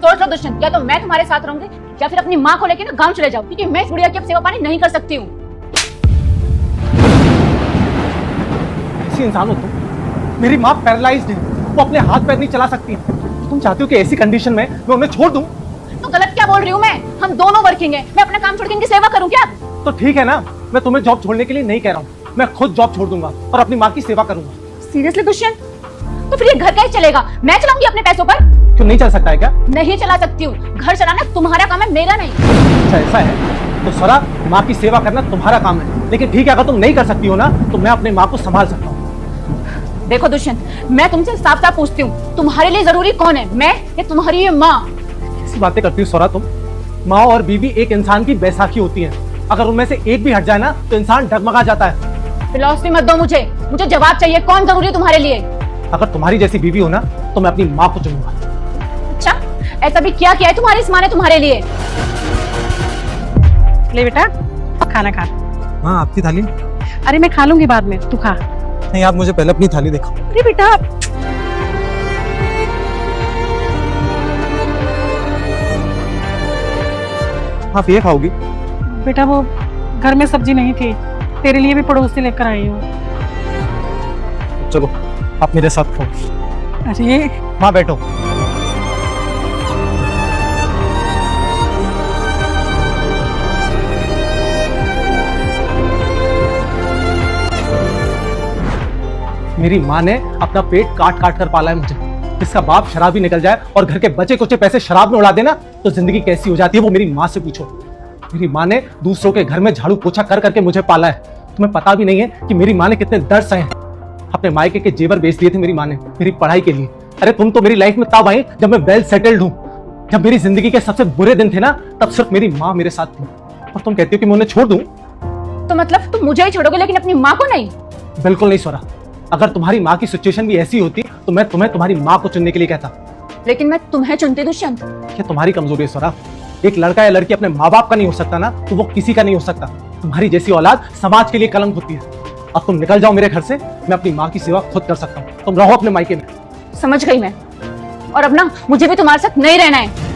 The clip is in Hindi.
सोच लो दुष्यंत, या तो मैं तुम्हारे साथ रहूंगी या फिर अपनी माँ को लेकर ना गांव चले जाओ, क्योंकि मैं इस बुढ़िया की अब सेवा पानी नहीं कर सकती हूँ। ऐसी इंसान हो तुम? मेरी माँ पैरालाइज्ड है, वो अपने हाथ पैर नहीं चला सकती है। तुम चाहती हो कि ऐसी कंडीशन में मैं उन्हें छोड़ दूं? तो गलत क्या बोल रही हूँ मैं? हम दोनों वर्किंग है, मैं अपना काम छोड़ के इनकी सेवा करूँ क्या? तो ठीक है ना, मैं तुम्हें जॉब छोड़ने के लिए नहीं कह रहा हूँ, मैं खुद जॉब छोड़ दूंगा और अपनी माँ की सेवा करूंगा। सीरियसली दुष्यंत? तो फिर ये घर कैसे चलेगा? मैं चलाऊंगी अपने पैसों पर। क्यों नहीं चल सकता है क्या? नहीं चला सकती हूँ, घर चलाना तुम्हारा काम है, मेरा नहीं। अच्छा ऐसा है, तो स्वरा माँ की सेवा करना तुम्हारा काम है, लेकिन ठीक है अगर तुम नहीं कर सकती हो ना तो मैं अपनी माँ को संभाल सकता हूँ। देखो दुष्यंत, मैं तुमसे साफ साफ पूछती हूँ, तुम्हारे लिए जरूरी कौन है, मैं या तुम्हारी ये माँ? कैसी बातें करती हो स्वरा तुम? माँ और बीवी एक इंसान की बैसाखी होती है, अगर उनमें से एक भी हट जाए ना तो इंसान डगमगा जाता है। फिलॉसफी मत दो मुझे जवाब चाहिए, कौन जरूरी है तुम्हारे लिए? अगर तुम्हारी जैसी बीवी हो ना तो मैं अपनी माँ को चुनूंगा। अच्छा, ऐसा भी क्या किया है तुम्हारी इस माँ ने तुम्हारे लिए? ले बेटा खाना खा। हाँ आपकी थाली? अरे मैं खा लूंगी बाद में, तू खा। नहीं आप मुझे पहले अपनी थाली दिखाओ। अरे बेटा आप ये खाओगी? बेटा वो घर में सब्जी नहीं थी, तेरे लिए भी पड़ोस से लेकर आई हूँ। चलो आप मेरे साथ खाओ। अरे वहाँ बैठो। मेरी माँ ने अपना पेट काट काट कर पाला है मुझे। इसका बाप शराबी निकल जाए और घर के बचे कुचे पैसे शराब में उड़ा देना तो जिंदगी कैसी हो जाती है वो मेरी माँ से पूछो। मेरी माँ ने दूसरों के घर में झाड़ू पोछा कर करके मुझे पाला है। तुम्हें पता भी नहीं है कि मेरी माँ ने कितने दर्द सहे हैं। अपने मायके के जेवर बेच दिए थे मेरी माँ ने मेरी पढ़ाई के लिए। अरे तुम तो मेरी लाइफ में तब आई जब मैं वेल सेटल्ड हूँ। जब मेरी जिंदगी के सबसे बुरे दिन थे ना तब सिर्फ मेरी माँ मेरे साथ थी, और तुम कहती हो कि मैं उन्हें छोड़ दूं? तो मतलब तुम मुझे ही छोड़ोगे लेकिन अपनी माँ को नहीं? बिल्कुल नहीं स्वरा, अगर तुम्हारी माँ की सिचुएशन भी ऐसी होती तो मैं तुम्हें तुम्हारी माँ को चुनने के लिए कहता। लेकिन मैं तुम्हें चुनती दुष्यंत। क्या तुम्हारी कमजोरी है स्वरा? एक लड़का या लड़की अपने माँ बाप का नहीं हो सकता ना तो वो किसी का नहीं हो सकता। तुम्हारी जैसी औलाद समाज के लिए कलंक होती है। अब तुम निकल जाओ मेरे घर से, मैं अपनी माँ की सेवा खुद कर सकता हूँ। तुम रहो अपने मायके में। समझ गई मैं, और अब ना मुझे भी तुम्हारे साथ नहीं रहना है।